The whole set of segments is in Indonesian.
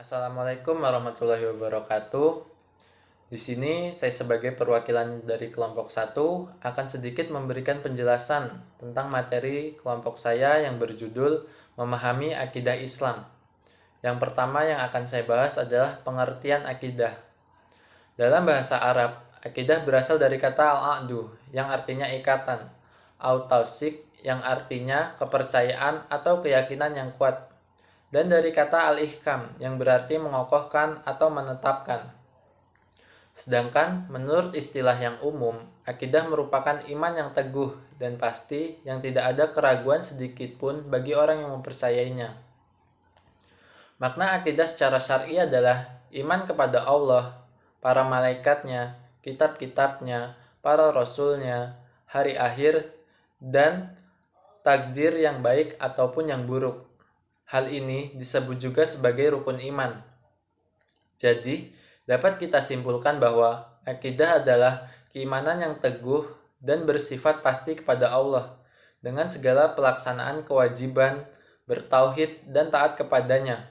Assalamualaikum warahmatullahi wabarakatuh. Di sini saya sebagai perwakilan dari kelompok 1 akan sedikit memberikan penjelasan tentang materi kelompok saya yang berjudul Memahami Akidah Islam. Yang pertama yang akan saya bahas adalah pengertian akidah. Dalam bahasa Arab, akidah berasal dari kata al-aqdu yang artinya ikatan, au-tawsik yang artinya kepercayaan atau keyakinan yang kuat, dan dari kata al-ihkam yang berarti mengokohkan atau menetapkan. Sedangkan menurut istilah yang umum, akidah merupakan iman yang teguh dan pasti yang tidak ada keraguan sedikit pun bagi orang yang mempercayainya. Makna akidah secara syar'i adalah iman kepada Allah, para malaikatnya, kitab-kitabnya, para rasulnya, hari akhir, dan takdir yang baik ataupun yang buruk. Hal ini disebut juga sebagai rukun iman. Jadi, dapat kita simpulkan bahwa akidah adalah keimanan yang teguh dan bersifat pasti kepada Allah dengan segala pelaksanaan kewajiban, bertauhid dan taat kepadanya,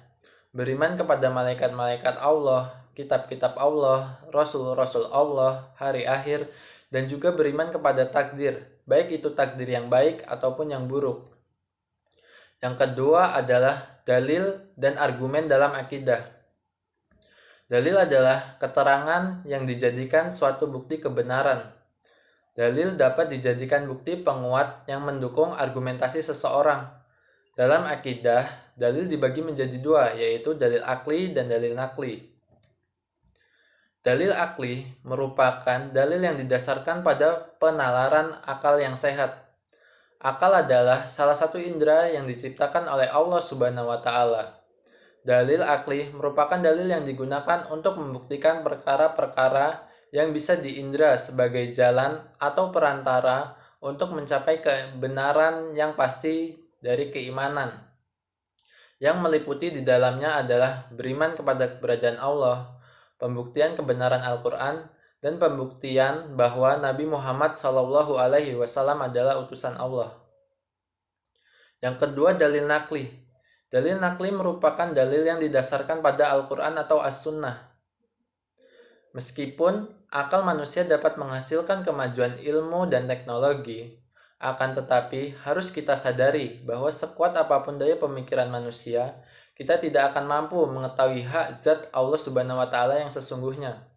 beriman kepada malaikat-malaikat Allah, kitab-kitab Allah, rasul-rasul Allah, hari akhir, dan juga beriman kepada takdir, baik itu takdir yang baik ataupun yang buruk. Yang kedua adalah dalil dan argumen dalam akidah. Dalil adalah keterangan yang dijadikan suatu bukti kebenaran. Dalil dapat dijadikan bukti penguat yang mendukung argumentasi seseorang. Dalam akidah, dalil dibagi menjadi dua, yaitu dalil akli dan dalil nakli. Dalil akli merupakan dalil yang didasarkan pada penalaran akal yang sehat. Akal adalah salah satu indera yang diciptakan oleh Allah Subhanahu wa Ta'ala. Dalil akli merupakan dalil yang digunakan untuk membuktikan perkara-perkara yang bisa diindra sebagai jalan atau perantara untuk mencapai kebenaran yang pasti dari keimanan. Yang meliputi di dalamnya adalah beriman kepada keberadaan Allah, pembuktian kebenaran Al-Quran, dan pembuktian bahwa Nabi Muhammad SAW adalah utusan Allah. Yang kedua, dalil nakli. Dalil nakli merupakan dalil yang didasarkan pada Al-Quran atau As-Sunnah. Meskipun akal manusia dapat menghasilkan kemajuan ilmu dan teknologi, akan tetapi harus kita sadari bahwa sekuat apapun daya pemikiran manusia, kita tidak akan mampu mengetahui hak zat Allah Subhanahu wa Ta'ala yang sesungguhnya.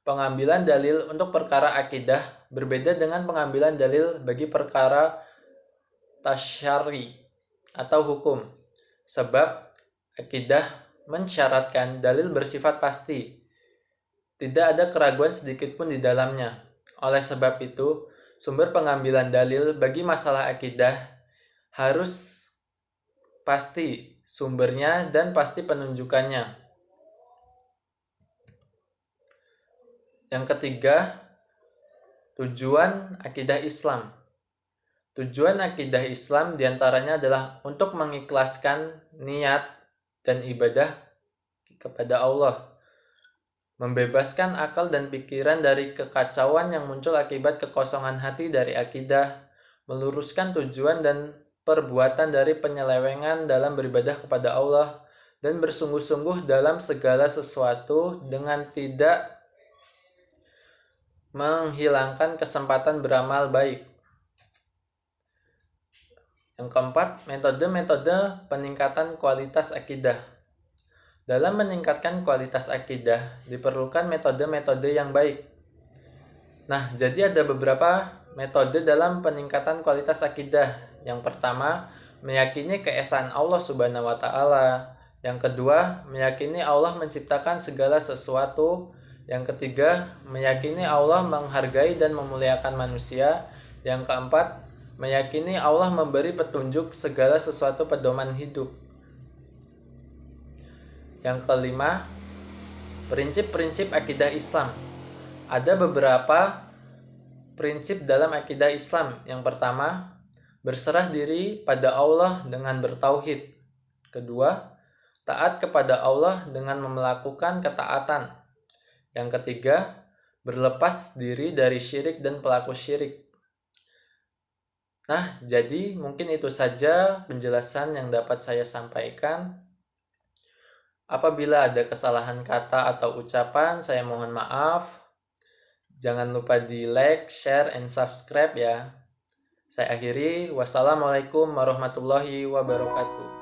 Pengambilan dalil untuk perkara akidah berbeda dengan pengambilan dalil bagi perkara tasyari atau hukum. Sebab akidah mensyaratkan dalil bersifat pasti. Tidak ada keraguan sedikit pun di dalamnya. Oleh sebab itu, sumber pengambilan dalil bagi masalah akidah harus pasti sumbernya dan pasti penunjukannya. Yang ketiga, tujuan akidah Islam. Tujuan akidah Islam diantaranya adalah untuk mengikhlaskan niat dan ibadah kepada Allah, membebaskan akal dan pikiran dari kekacauan yang muncul akibat kekosongan hati dari akidah, meluruskan tujuan dan perbuatan dari penyelewengan dalam beribadah kepada Allah, dan bersungguh-sungguh dalam segala sesuatu dengan tidak menghilangkan kesempatan beramal baik. Yang keempat, metode-metode peningkatan kualitas akidah. Dalam meningkatkan kualitas akidah, diperlukan metode-metode yang baik. Nah, jadi ada beberapa metode dalam peningkatan kualitas akidah. Yang pertama, meyakini keesaan Allah Subhanahu wa Ta'ala. Yang kedua, meyakini Allah menciptakan segala sesuatu. Yang ketiga, meyakini Allah menghargai dan memuliakan manusia. Yang keempat, meyakini Allah memberi petunjuk segala sesuatu pedoman hidup. Yang kelima, prinsip-prinsip akidah Islam. Ada beberapa prinsip dalam akidah Islam. Yang pertama, berserah diri pada Allah dengan bertauhid. Kedua, taat kepada Allah dengan melakukan ketaatan. Yang ketiga, berlepas diri dari syirik dan pelaku syirik. Nah, jadi mungkin itu saja penjelasan yang dapat saya sampaikan. Apabila ada kesalahan kata atau ucapan, saya mohon maaf. Jangan lupa di like, share, and subscribe ya. Saya akhiri. Wassalamualaikum warahmatullahi wabarakatuh.